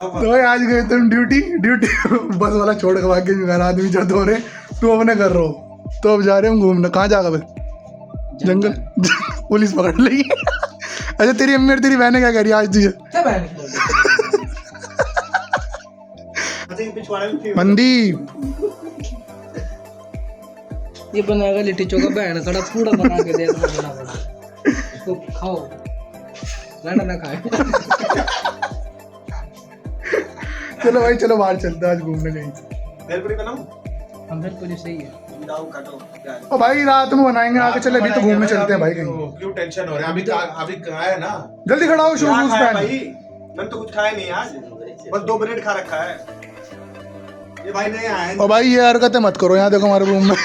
तो भाई आज गए तुम ड्यूटी बस वाला छोड़ के भाग के घर आदमी जब हो रहे तुम अपने कर रहे हो तो अब जा रहे हम घूमने। कहाँ जाएगा भाई? जंगल पुलिस पकड़ लेगी। अच्छा तेरी अम्मी और तेरी बहनें क्या कह रही है आज तुझे? मनदीप ये बनाएगा लिट्टी चोखा बहन खड़ा पूरा बना के दे उसको खाओ लड़ा ना खाए। चलो भाई चलो बाहर चलते हैं आज घूमने कहीं। हम फिर पुलिस सही है। ओ भाई रात में बनाएंगे आके। चले अभी तो घूमने चलते हैं भाई कहीं। क्यों टेंशन हो रहा है? अभी कहाँ है ना? जल्दी खड़ा हो। शूज पहन। मैंने तो कुछ खाया नहीं आज, बस 2 ब्रेड खा रखा है। ये भाई नहीं आए। ओ भाई ये हरकतें मत करो। यहाँ देखो हमारे रूम में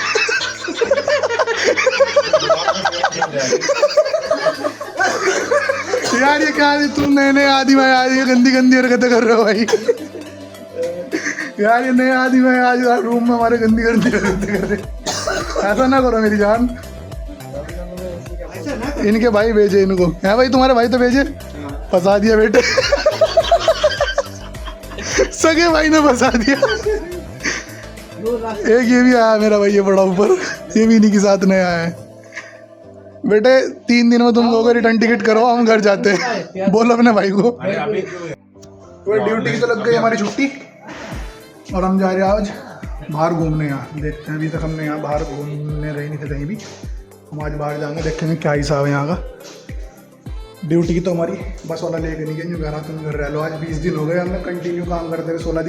यार ये क्या है? तुम नए नए आदमी भाई आज ये गंदी गंदी हरकतें कर रहे हो भाई। यार ये नए आदमी भाई आज रूम में हमारे गंदी गंदी हरकतें कर रहे। ऐसा ना करो मेरी जान। इनके भाई भेजे इनको। है भाई तुम्हारे भाई तो भेजे। फंसा दिया बेटे। सगे भाई ने फंसा दिया। एक ये भी आया मेरा भाई, ये बड़ा ऊपर, ये भी इन्हीं के साथ नया आया है। बेटे 3 दिन में तुम लोगों को रिटर्न टिकट करो, हम घर जाते हैं। बोलो अपने भाई को। तो ड्यूटी की तो लग गई हमारी छुट्टी और हम जा रहे हैं आज बाहर घूमने। यहाँ देखते हैं, अभी तक हमने यहाँ बाहर घूमने रहे नहीं थे कहीं भी। हम आज बाहर जाएंगे, देखेंगे क्या हिसाब है यहाँ का। ड्यूटी की तो हमारी बस वाला लेके नहीं गए, घर तुम घर रह लो। आज 20 दिन हो गए हमने कंटिन्यू काम करते हुए। 16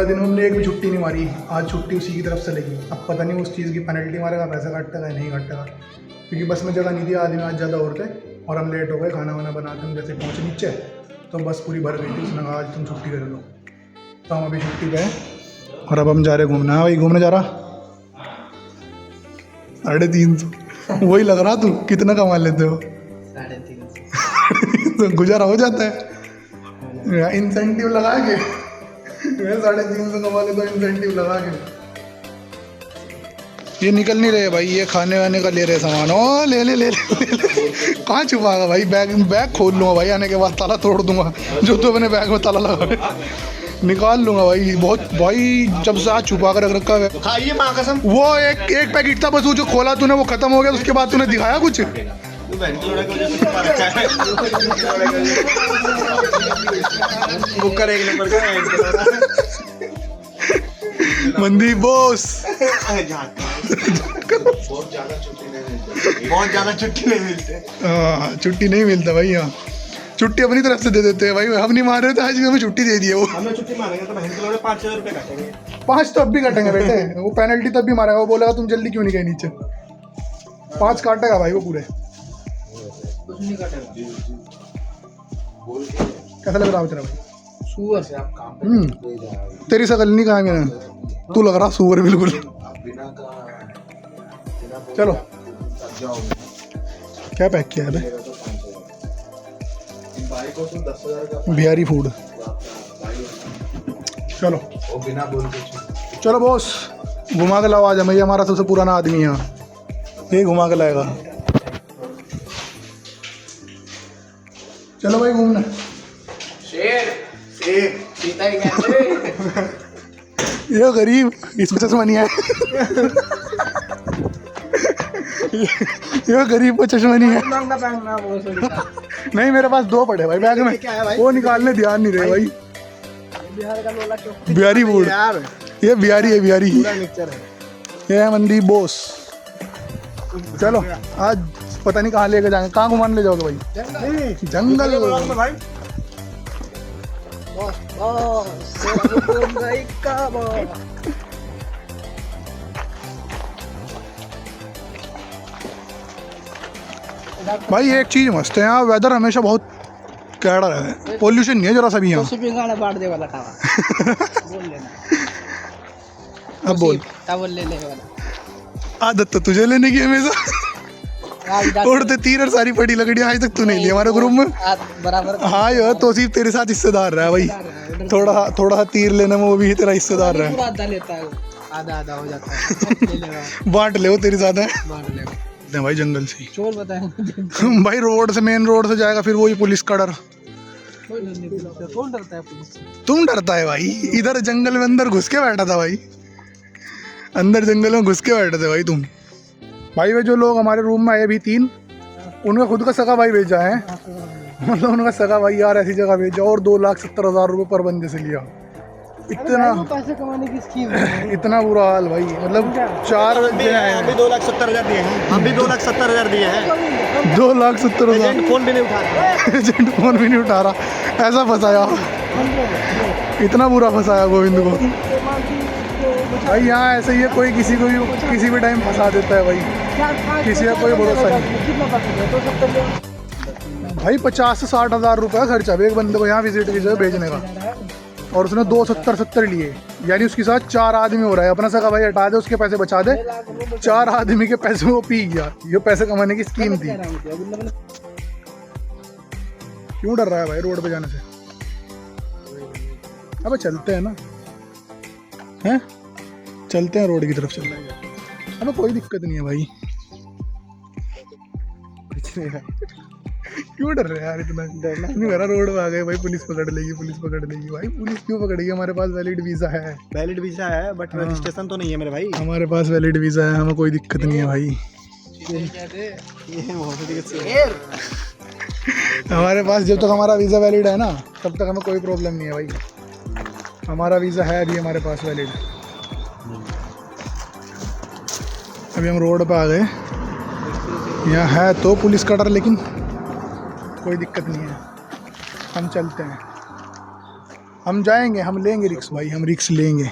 दिन में हमने एक भी छुट्टी नहीं मारी। आज छुट्टी उसी की तरफ से लगी। अब पता नहीं उस चीज़ की पेनल्टी मारेगा, पैसा काटेगा नहीं काटेगा, क्योंकि बस में जगह नहीं थी। आदमी आज ज़्यादा और थे और हम लेट हो गए। खाना वाना बनाते हम जैसे पहुँचे नीचे तो बस पूरी भर गई थी। उसने कहा आज तुम छुट्टी कर लो, तो हम अभी छुट्टी पे हैं और अब हम जा रहे घूमना। है भाई घूमने जा रहा 350 वही लग रहा। तू कितना कमा लेते हो? 350 तो गुजारा हो जाता है। इंसेंटिव लगा के 350 कमा ले तो इंसेंटिव लगा के। ये निकल नहीं रहे भाई, ये खाने वाने का ले रहे सामान। ओ ले ले ले ले कहाँ छुपाएगा भाई? बैग खोल लूँगा भाई, आने के बाद ताला तोड़ दूंगा। जो तो अपने बैग में ताला लगा निकाल लूंगा भाई। बहुत भाई जब से आज छुपा कर रख रखा है। खाइए माँ कसम। वो एक पैकेट था बस, वो जो खोला तूने वो खत्म हो गया। उसके बाद तूने दिखाया कुछ? कुकर 1 नंबर का मनदीप बॉस। बहुत ज्यादा छुट्टी नहीं मिलती। हाँ छुट्टी नहीं मिलता भाई। यहाँ छुट्टी अपनी तरफ से दे देते हैं भाई। हम नहीं मार रहे थे, आज हमें छुट्टी दे दी है वो। हमें छुट्टी मारेंगे तो बहन के 5,000 रुपये काटेंगे। 5 तो अब भी कटेंगे बेटे। वो पेनल्टी तब भी मारेगा। वो बोलेगा तुम जल्दी क्यों नहीं गए नीचे। 5 काटेगा भाई वो पूरे। कुछ नहीं काटेगा। कैसा लग रहा है तेरा भाई? सुअर से आप काम तेरी शकल नहीं कहा मैंने, तू लग रहा सुअर बिल्कुल। चलो क्या पैक किया है? बिहारी फूड। चलो चलो बॉस घुमा के लाओ आज हमें। ये हमारा सबसे पुराना आदमी है यहाँ, ये घुमा के लाएगा। चलो भाई घूमने। ये गरीब इसमें चश्मा नहीं है। ये गरीब को चश्मा नहीं है। नहीं मेरे पास 2 पड़े भाई बैग में, वो निकालने ध्यान नहीं रहे भाई। बिहारी फूड यार, ये बिहारी है, बिहारी ये है मनदीप बॉस। चलो आज पता नहीं कहाँ लेके जाएंगे। कहाँ घुमाने ले जाओगे भाई? जंगल भाई। भाई एक चीज मस्त है यहाँ, वेदर हमेशा बहुत कैड़ा है। पोल्यूशन नहीं है जरा सा भी यहाँ। अब बोल। आदत तो तुझे लेने की हमेशा। उड़ते तीर और सारी पड़ी लकड़ी आज तक तू नहीं ली हमारे ग्रुप में बराबर। हाँ यार तो सिर्फ तेरे साथ हिस्सेदार रहा है भाई। थोड़ा तीर लेने में वो भी तेरा हिस्सेदार रहा है। आधा हो जाता है। बांट ले वो तेरे साथ है। बांट ले भाई जंगल से चोर बताएं। भाई रोड से, मेन रोड से जाएगा फिर वही पुलिस का डर। कोई डर नहीं पुलिस से, कौन डरता है पुलिस से? तुम डरता है भाई, इधर जंगल में अंदर घुस के बैठा था भाई, अंदर जंगल में घुस के बैठे थे भाई तुम। भाई वे जो लोग हमारे रूम में आए अभी 3, उनका खुद का सगा भाई भेजा है, मतलब उनका सगा भाई यार ऐसी जगह भेजा और 2,70,000 रुपये पर बंदे से लिया। इतना पैसे कमाने की स्कीम है। इतना बुरा हाल भाई, मतलब 4 हम भी 2,70,000 दिए हैं, हम भी 2,70,000 दिए हैं। 2,70,000 एजेंट फोन भी नहीं उठा रहा। एजेंट फोन भी नहीं उठा रहा, ऐसा फंसाया, इतना बुरा फंसाया गोविंद को भाई। यहाँ ऐसे ही है, कोई किसी को भी किसी भी टाइम फंसा देता है भाई, किसी का कोई भरोसा नहीं भाई। 50 से 60,000 रुपये का खर्चा एक बंदे को यहाँ विजिट की जगह भेजने का, और उसने 2,70,70 लिए, यानी उसके साथ 4 आदमी हो रहा है। अपना सगा भाई हटा दे, उसके पैसे बचा दे, 4 आदमी के पैसे वो पी गया। ये पैसे कमाने की स्कीम थी। क्यों डर रहा है भाई रोड पे जाने से? अबे चलते हैं ना, हैं चलते हैं, रोड की तरफ चलते हैं। अबे कोई दिक्कत नहीं है भाई, कुछ नहीं है। क्यों डर रहे यार, इतना डरना नहीं मेरा। रोड में आ गए भाई, पुलिस पकड़ लेगी, पुलिस पकड़ लेगी भाई। पुलिस क्यों पकड़ेगी? हमारे पास वैलिड वीज़ा है, वैलिड वीजा है, बट रजिस्ट्रेशन तो नहीं है मेरे भाई। हमारे पास वैलिड वीज़ा है, हमें कोई दिक्कत नहीं है भाई। हमारे पास जब तक हमारा वीज़ा वैलिड है ना, तब तक हमें कोई प्रॉब्लम नहीं है भाई। हमारा वीज़ा है अभी हमारे पास वैलिड। अभी हम रोड पे आ गए, यहाँ है तो पुलिस का डर, लेकिन कोई दिक्कत नहीं है, हम चलते हैं, हम जाएंगे, हम लेंगे रिक्स भाई, हम रिक्स लेंगे।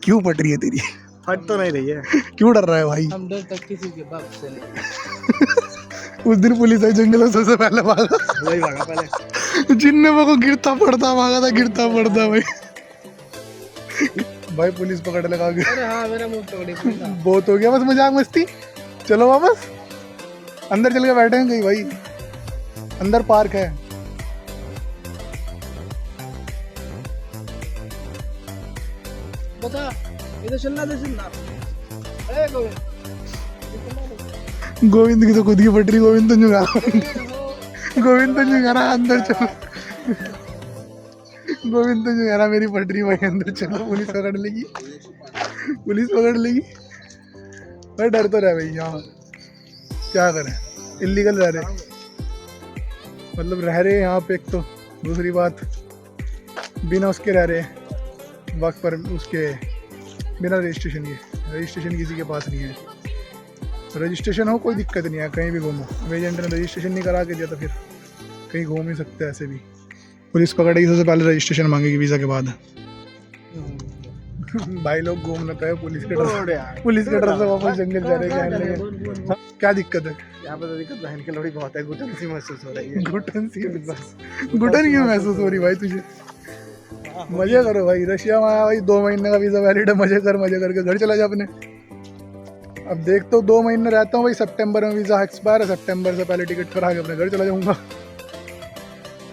क्यों पट रही है तेरी? फट तो नहीं रही है। क्यों डर रहा है भाई? हम डर तक किसी के बाप से नहीं। उस दिन पुलिस आई जंगल में, सबसे पहले भागा वही भागा पहले। जिनने मेरे को गिरता पड़ता भागा था, गिरता पड़ता भाई। भाई पुलिस पकड़ लगा के अरे हाँ, मेरा मुंह पकड़े पुलिस। बहुत हो गया बस मजाक मस्ती, चलो वापस अंदर चल के बैठेंगे कहीं भाई, अंदर पार्क है। बता इधर चलना, इधर चलना। अरे गोविंद, गोविंद की तो खुद की पटरी, गोविंद तो जुगा, गोविंद तो जुगा, अंदर चलो, गोविंद तो जुगा मेरी पटरी भाई, अंदर चलो, पुलिस पकड़ लेगी, पुलिस पकड़ लेगी भाई। डर तो रहा भाई, यहाँ क्या करें, इलीगल रह रहे, मतलब रह रहे यहाँ पे। एक तो दूसरी बात, बिना उसके रह रहे, वक्त पर उसके बिना रजिस्ट्रेशन के, रजिस्ट्रेशन किसी के पास नहीं है। रजिस्ट्रेशन हो कोई दिक्कत नहीं है, कहीं भी घूमो। अब एजेंट ने रजिस्ट्रेशन नहीं करा के दिया तो फिर कहीं घूम ही सकते हैं ऐसे भी। पुलिस पकड़ेगी, सबसे पहले रजिस्ट्रेशन मांगेगी वीज़ा के बाद। भाई लोग घूमने तो है, पुलिस के डर, पुलिस के डर से वापस जंगल जा रहे हैं। क्या दिक्कत है? यहाँ पे तो दिक्कत बहन की लोड़ी बहुत है, घुटन सी महसूस हो रही है। घुटन सी बस, घुटन क्यों महसूस हो रही भाई तुझे? मजे करो भाई, रशिया में आया भाई, 2 महीने का वीज़ा वैलिड है, मजे कर, मजे करके घर चला जा अपने। अब देख तो 2 महीने रहता हूँ भाई, सितंबर में वीज़ा एक्सपायर है, सितंबर से पहले टिकट करा के अपने घर चला जाऊँगा।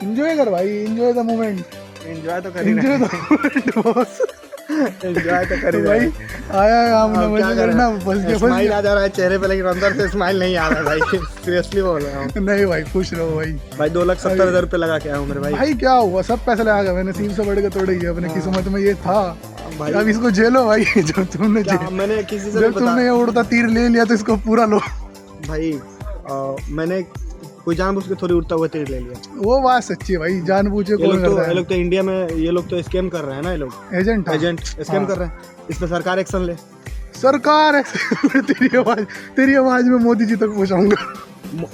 एंजॉय कर भाई, एंजॉय द मोमेंट, एंजॉय तो कर enjoy the moment boss, enjoy तो कर भाई। आया है हमने मजे करना, फंस गया, स्माइल आ जा रहा है चेहरे पे, लेकिन अंदर से स्माइल नहीं आ रहा है भाई। सीरियसली बोल रहा हूँ नहीं भाई, खुश रहो भाई। भाई 2,70,000 रुपये लगा के आया हूँ मेरे भाई। भाई क्या हुआ, सब पैसे लगा गया मैंने, 300 बढ़ के तोड़ गया, अपने किस्मत में ये था भाई अब इसको झेलो भाई। जब तुमने मैंने किसी से जब तुमने ये उड़ता तीर ले लिया तो इसको पूरा लो भाई। मैंने कोई जानबूझ के थोड़ी उड़ता हुआ तीर ले लिया। वो बात सच्ची है भाई, जानबूझे ये कौन लोग करता ये है? लोग तो इंडिया में, ये लोग तो स्कैम कर रहे हैं ना, ये लोग एजेंट एजेंट स्कैम कर रहे हैं। इस पे सरकार एक्शन ले। सरकार तेरी आवाज में मोदी जी तक पहुंचाऊंगा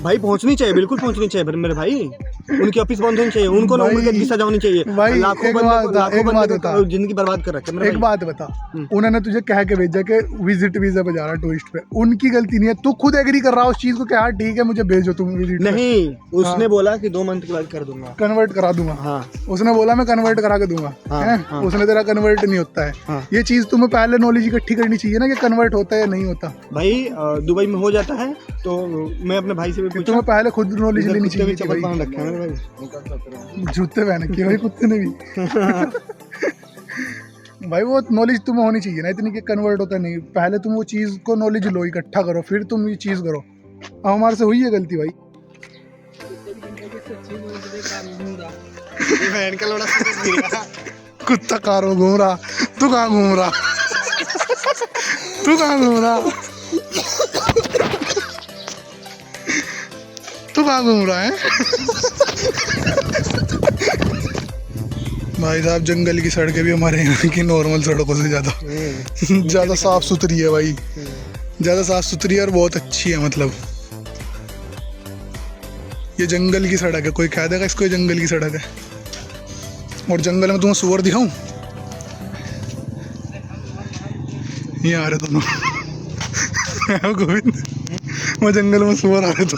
भाई पहुंचनी चाहिए, बिल्कुल पहुंचनी चाहिए मेरे भाई। उनकी ऑफिस बंद होनी चाहिए, उनको ना उम्र कैद की सजा होनी चाहिए भाई। लाखों एक बंदे बता, को जिंदगी बर्बाद कर रखे। एक बात बता, उन्होंने तुझे कह के भेजा कि विजिट वीजा पे जा रहा है, टूरिस्ट पे, उनकी गलती नहीं है, तू खुद एग्री कर रहा है उस चीज को कि हाँ ठीक है मुझे भेजो तुम विजिट। नहीं, उसने बोला कि 2 मंथ के बाद कर दूंगा, कन्वर्ट करा दूंगा। हाँ उसने बोला मैं कन्वर्ट करा के दूंगा, हैं? उसने तेरा कन्वर्ट नहीं होता है। ये चीज तुम्हें पहले नॉलेज इकट्ठी करनी चाहिए ना कि कन्वर्ट होता है या नहीं होता। भाई दुबई में हो जाता है तो मैं अपने भाई से भी पूछा, तुम्हें पहले खुद नॉलेज लेनी चाहिए। चप्पल पहन रखे हैं भाई, जूते पहन रखे भाई कुत्ते ने भी। भाई वो नॉलेज तुम्हें होनी चाहिए ना इतनी कि कन्वर्ट होता नहीं। पहले तुम वो चीज़ को नॉलेज लो, इकट्ठा करो, फिर तुम ये चीज़ करो। अब हमारे से हुई है गलती भाई। ये बहन का लोड़ा से गिर गया। कुत्ता कार में घूम रहा, तू कहाँ घूम रहा? तू कहाँ घूम रहा? तू कहाँ घूम रहा है? भाई साहब जंगल की सड़कें भी हमारे यहाँ की नॉर्मल सड़कों से ज़्यादा साफ सुथरी है भाई, ज़्यादा साफ सुथरी है और बहुत अच्छी है। मतलब ये जंगल की सड़क है, कोई कह देगा इसको ये जंगल की सड़क है। और जंगल में तुम्हें सुअर दिखाऊं, ये आ रहे दोनों। गोविंद, वो जंगल में सुअर आ रहे तो।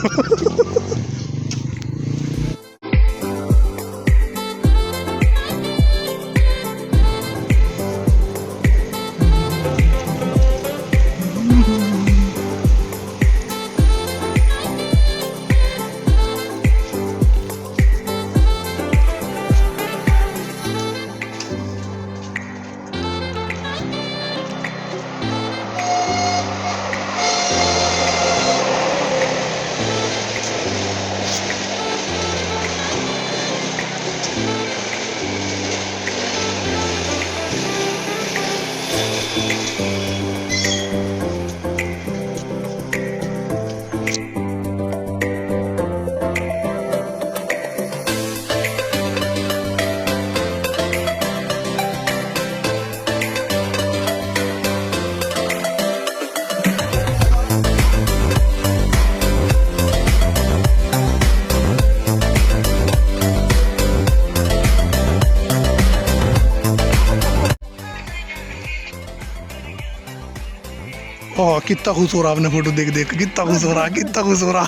ओह कितना खुश हो रहा आपने फोटो देख देख, कितना खुश हो रहा, कितना खुश हो रहा।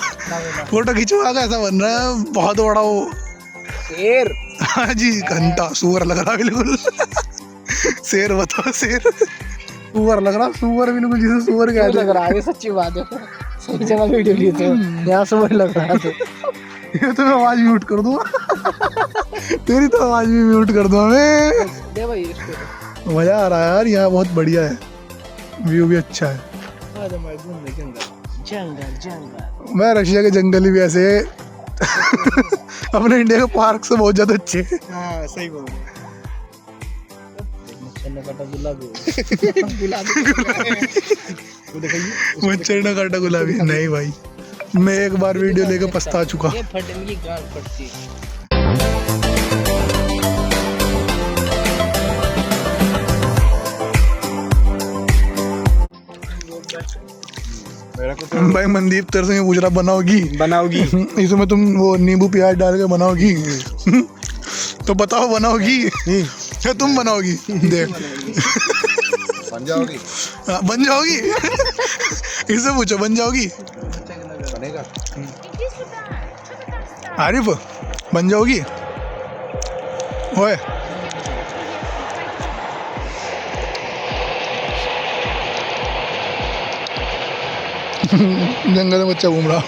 फोटो खिंचवा का ऐसा बन रहा है बहुत बड़ा वो शेर। हाँ जी, घंटा सुअर लग रहा बिल्कुल। शेर बताओ, शेर सुअर लग रहा, सुअर बिल्कुल जिसे सुअर क्यों कहते लग रहा है? ये सच्ची बात है, सही जगह वीडियो लिए थे, यहाँ से वही लग रहा था। ये तो मैं आवाज म्यूट कर दूँ। तेरी तो आवाज भी म्यूट कर दूँ मैं। दे भाई इसको। मजा आ रहा है यार, यहाँ बहुत बढ़िया है, व्यू भी अच्छा है। जंगल जंगल। मैं रशिया के जंगल भी ऐसे अपने इंडिया के पार्क से बहुत ज्यादा अच्छे हैं। हाँ सही बोल रहे मच्छर ने काटा गुलाबी नहीं भाई, मैं एक बार वीडियो लेके पछता चुका। ये फटने की गांड फटती। मेरा को तो भाई मनदीप तेरे से पूछ रहा बनाओगी बनाओगी इसमें तुम वो नींबू प्याज डाल के बनाओगी। तो बताओ बनाओगी या तुम बनाओगी? देख बन जाओगी हाँ, बन जाओगी। इससे पूछो बन जाओगी? बनेगा आरिफ बन जाओगी? ओए जंगल में बच्चा घूम रहा,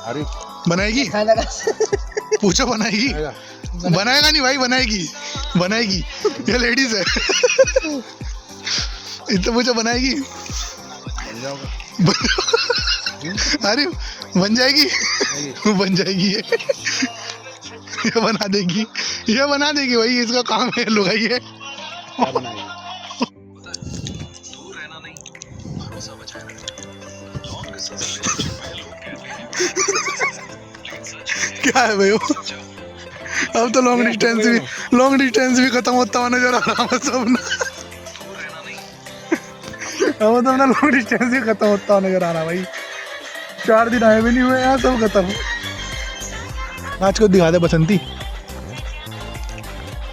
अरे बनाएगी? पूछो बनाएगी? बनाएगा नहीं भाई, बनाएगी बनाएगी, ये लेडीज है। इतना पूछो बनाएगी? बन जाओगा अरे बन जाएगी, बन जाएगी ये बना देगी, ये बना देगी भाई, इसका काम है लुगाई है। क्या बनाएगी क्या है भाई वो? अब तो लॉन्ग डिस्टेंस भी खत्म होता हुआ नजर आ रहा है सब ना। अब तो अपना लॉन्ग डिस्टेंस भी खत्म होता हुआ नजर आ रहा भाई। 4 दिन आए भी नहीं हुए यहाँ, सब खत्म। नाच को दिखा दे बसंती,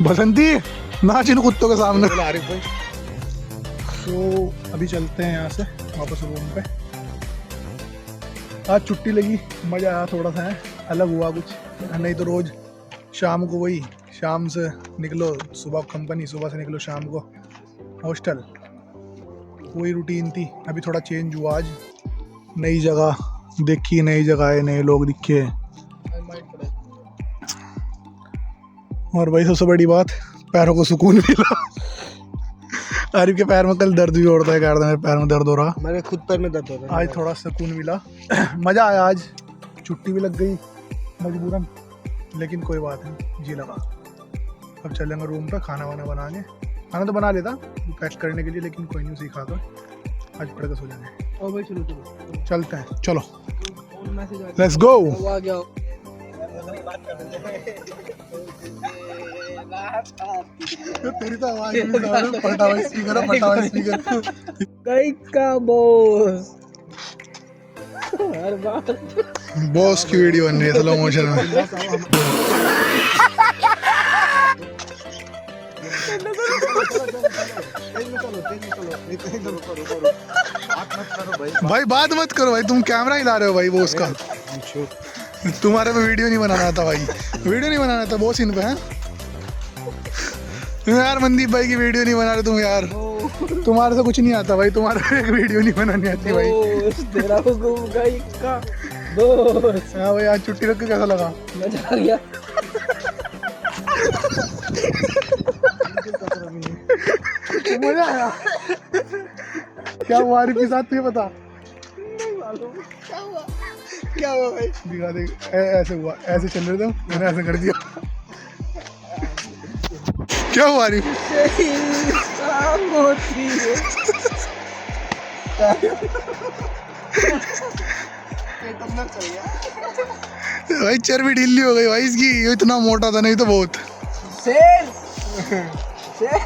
बसंती नाच इन कुत्तों के सामने। आरिफ भाई तो अभी चलते हैं यहाँ से वापस रूम पे। आज छुट्टी लगी, मज़ा आया थोड़ा सा, है अलग हुआ कुछ, नहीं तो रोज़ शाम को वही, शाम से निकलो सुबह कंपनी, सुबह से निकलो शाम को हॉस्टल, वही रूटीन थी। अभी थोड़ा चेंज हुआ, आज नई जगह देखी, नई जगह है, नए लोग दिखे। और भाई सबसे बड़ी बात, पैरों को सुकून मिला। आरिफ के पैर में कल दर्द भी हो रहा है, मेरे पैर में दर्द हो रहा, मेरे खुद पैर में दर्द हो रहा है। आज थोड़ा सुकून मिला। मज़ा आया, आज छुट्टी भी लग गई मजबूरन, लेकिन कोई बात नहीं, जी लगा। अब चलेंगे रूम पे खाना वाना बना के। खाना तो बना लेता पैक करने के लिए, लेकिन कोई नहीं, सीखा कर आज पढ़ के सो जाएंगे। ओ भाई चलो चलो चलते हैं, चलो मैसेज आ लेट्स गो। गया, आ गया। तेरी तो आवाज ही नहीं आ रही, फटा हुआ स्पीकर है, फटा हुआ स्पीकर। कई का बॉस हर बार बॉस की वीडियो बन रही है स्लो मोशन में। भाई बात मत करो भाई, तुम कैमरा हिला रहे हो भाई बॉस का। तुम्हारे पे वीडियो नहीं बनाना आता भाई, वीडियो नहीं बनाना आता बॉस इन पे है। तुम यार मनदीप भाई की वीडियो नहीं बना रहे तुम यार, तुम्हारे से कुछ नहीं आता भाई, तुम्हारे पे एक वीडियो नहीं बनानी आती भाई। बॉस तेरा हुकुम कई का बॉस। हाँ भाई आज छुट्टी रख के कैसा लगा? मजा आ गया। मजा आया। क्या हुआ आरिफ के साथ तुझे पता? क्या हुआ भाई? दिखा दे, ऐसे हुआ, ऐसे चल रहे थे मैंने ऐसे कर दिया। क्या हुआ आरिफ? भाई चर्बी ढीली हो गई भाई इसकी, ये इतना मोटा था नहीं तो बहुत। शेर शेर